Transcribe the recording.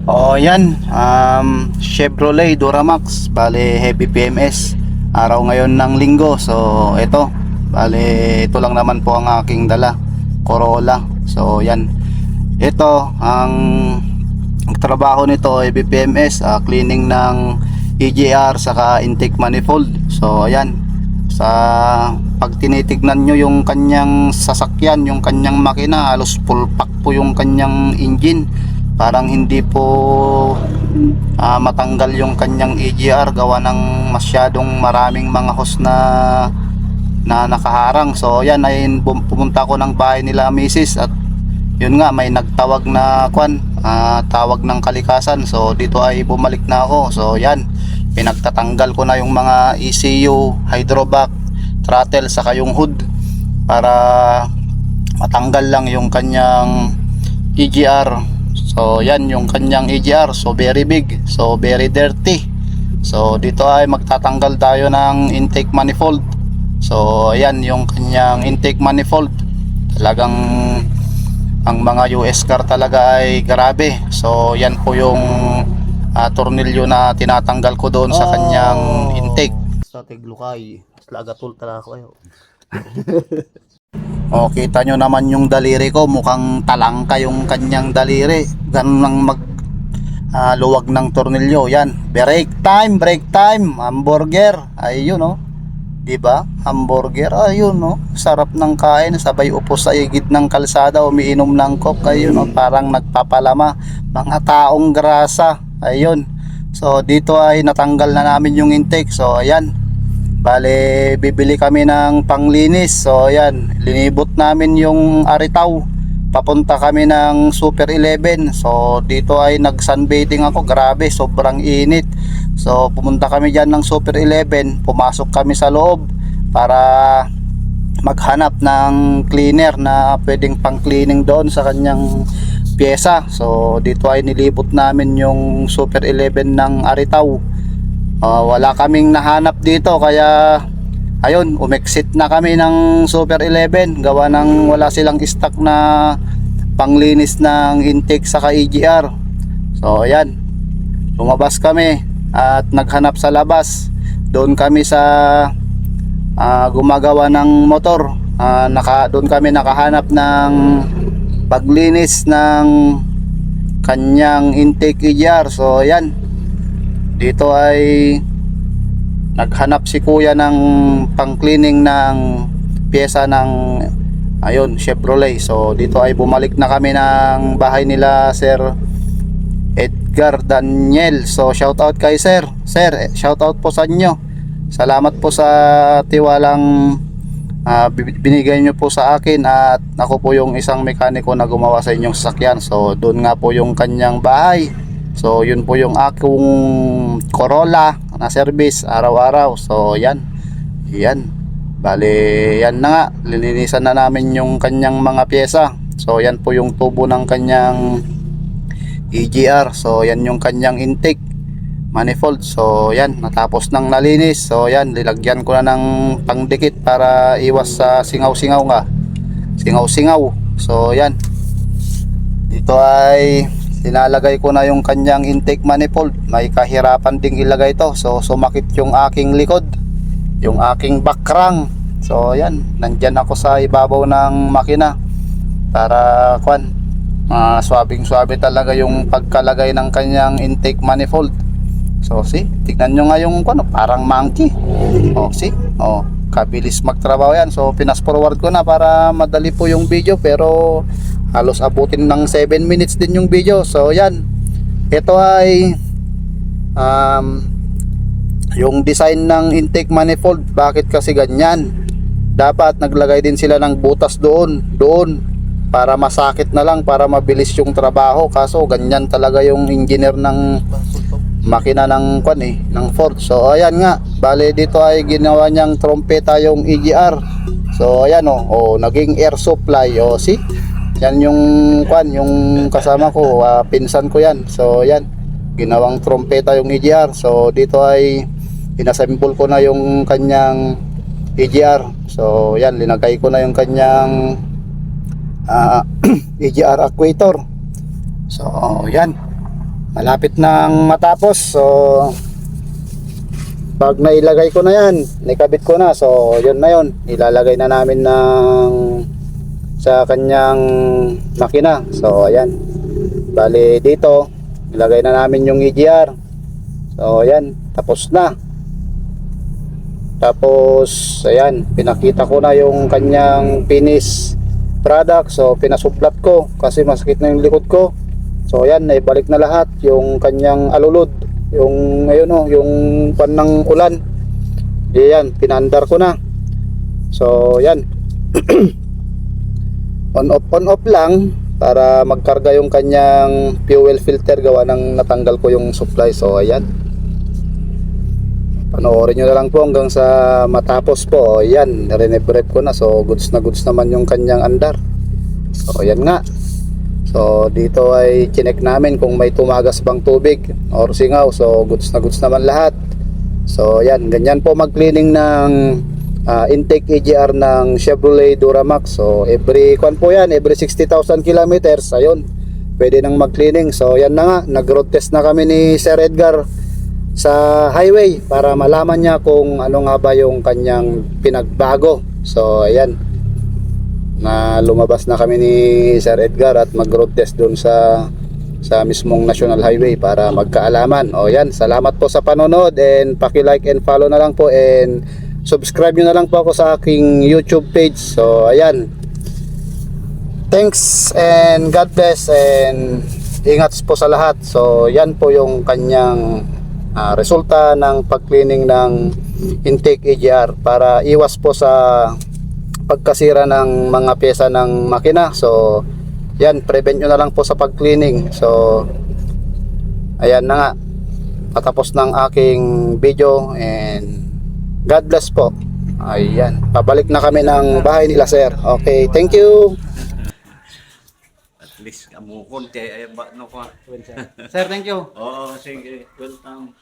Yan, Chevrolet Duramax, bale heavy PMS. Araw ngayon ng linggo. So ito, bale ito lang naman po ang aking dala, Corolla. So yan, ito ang trabaho nito, heavy PMS, cleaning ng EGR saka intake manifold. So ayan, sa pag tinitignan nyo yung kanyang sasakyan, yung kanyang makina, halos full pack po yung kanyang engine. Parang hindi po matanggal yung kanyang EGR gawa ng masyadong maraming mga hose na nakaharang. So yan ay pumunta ko ng bahay nila misis, at yun nga, may nagtawag na tawag ng kalikasan. So dito ay bumalik na ako. So yan, pinagtatanggal ko na yung mga ECU, hydrovac, throttle saka yung hood para matanggal lang yung kanyang EGR. So yan yung kanyang EGR, so very big, so very dirty. So dito ay magtatanggal tayo ng intake manifold. So ayan yung kanyang intake manifold. Talagang ang mga US car talaga ay grabe. So yan po yung tornilyo na tinatanggal ko doon sa kanyang intake. Sa tiglukay, lagatul talaga kayo. Kita nyo naman yung daliri ko, mukhang talangka yung kanyang daliri. Ganun lang luwag ng tornilyo. Yan, break time, hamburger. Ayun diba? Hamburger, ayun sarap ng kain, sabay upo sa igid ng kalsada, umiinom ng coke. Ayun parang nagpapalama, mga taong grasa. Ayun. So dito ay natanggal na namin yung intake. So ayan, bale bibili kami ng panglinis. So ayan, linibot namin yung Aritaw, papunta kami ng Super 11. So dito ay nag sunbathing ako, grabe, sobrang init. So pumunta kami dyan ng Super 11, pumasok kami sa loob para maghanap ng cleaner na pwedeng pang cleaning doon sa kanyang pyesa. So dito ay nilibot namin yung Super 11 ng Aritaw. Wala kaming nahanap dito, kaya ayun, umexit na kami ng Super 11 gawa ng wala silang stock na panglinis ng intake saka EGR. So ayan, lumabas kami at naghanap sa labas. Doon kami sa gumagawa ng motor, doon kami nakahanap ng paglinis ng kanyang intake EGR. So ayan, dito ay naghanap si kuya ng pang cleaning ng pyesa ng Chevrolet. So dito ay bumalik na kami ng bahay nila Sir Edgar Daniel. So shout out kay Sir, shout out po sa inyo. Salamat po sa tiwalang binigay nyo po sa akin, at ako po yung isang mekaniko na gumawa sa inyong sasakyan. So doon nga po yung kanyang bahay. So yun po yung akong Corolla na service araw-araw. So yan, bale yan na nga, lilinisan na namin yung kanyang mga pyesa. So yan po yung tubo ng kanyang EGR. So yan yung kanyang intake manifold. So yan, natapos nang nalinis. So yan, lilagyan ko na ng pangdikit para iwas sa singaw-singaw. So yan, dito ay tinalagay ko na yung kanyang intake manifold. May kahirapan ding ilagay to. So sumakit yung aking likod, yung aking bakrang. So yan, nandyan ako sa ibabaw ng makina para swabing-swabe talaga yung pagkalagay ng kanyang intake manifold. So tignan nyo nga yung parang monkey. Kabilis magtrabaho yan. So pinas forward ko na para madali po yung video, pero halos abutin ng 7 minutes din yung video. So yan, ito ay yung design ng intake manifold. Bakit kasi ganyan? Dapat naglagay din sila ng butas doon para masakit na lang, para mabilis yung trabaho. Kaso ganyan talaga yung engineer ng makina ng ng Ford. So ayan nga, bale dito ay ginawa niyang trompeta yung EGR. So ayan naging air supply. Yan yung yung kasama ko, pinsan ko yan. So yan, ginawang trompeta yung EGR. So dito ay inassemble ko na yung kanyang EGR. So yan, linagay ko na yung kanyang EGR actuator. So yan, malapit nang matapos. So pag nailagay ko na yan, nakabit ko na, so yun na yun, ilalagay na namin sa kanyang makina. So ayan, bali dito ilagay na namin yung EGR. So ayan, tapos na. Tapos ayan, pinakita ko na yung kanyang finish product. So pinasuplat ko kasi masakit na yung likod ko. So ayan, naibalik na lahat yung kanyang alulod, yung ayun oh, yung panang ulan. Ayan, pinandar ko na. So ayan. on off lang para magkarga yung kanyang fuel filter, gawa ng natanggal ko yung supply. So ayan, panoorin nyo na lang po hanggang sa matapos po. Ayan, rev ko na. So goods na goods naman yung kanyang andar. So ayan nga. So dito ay chinek namin kung may tumagas bang tubig or singaw. So goods na goods naman lahat. So ayan, ganyan po mag-cleaning ng intake EGR ng Chevrolet Duramax. So every every 60,000 kilometers, ayun, pwede nang mag-cleaning. So yan na nga, nag-road test na kami ni Sir Edgar sa highway para malaman niya kung ano nga ba yung kanyang pinagbago. So ayan, na lumabas na kami ni Sir Edgar at mag-road test dun sa mismong National Highway para magkaalaman. O yan, salamat po sa panonood, and paki-like and follow na lang po, and subscribe nyo na lang po ako sa aking YouTube page. So ayan, thanks and God bless, and ingat po sa lahat. So yan po yung kanyang resulta ng pag-cleaning ng intake EGR para iwas po sa pagkasira ng mga pyesa ng makina. So yan, prevent nyo na lang po sa pag-cleaning. So ayan na nga, patapos ng aking video, and God bless po. Ayan, pabalik na kami ng bahay nila Sir. Okay, thank you. At least amukon kay ay ba no ko. Sir, thank you. Oo, sige. Welcome.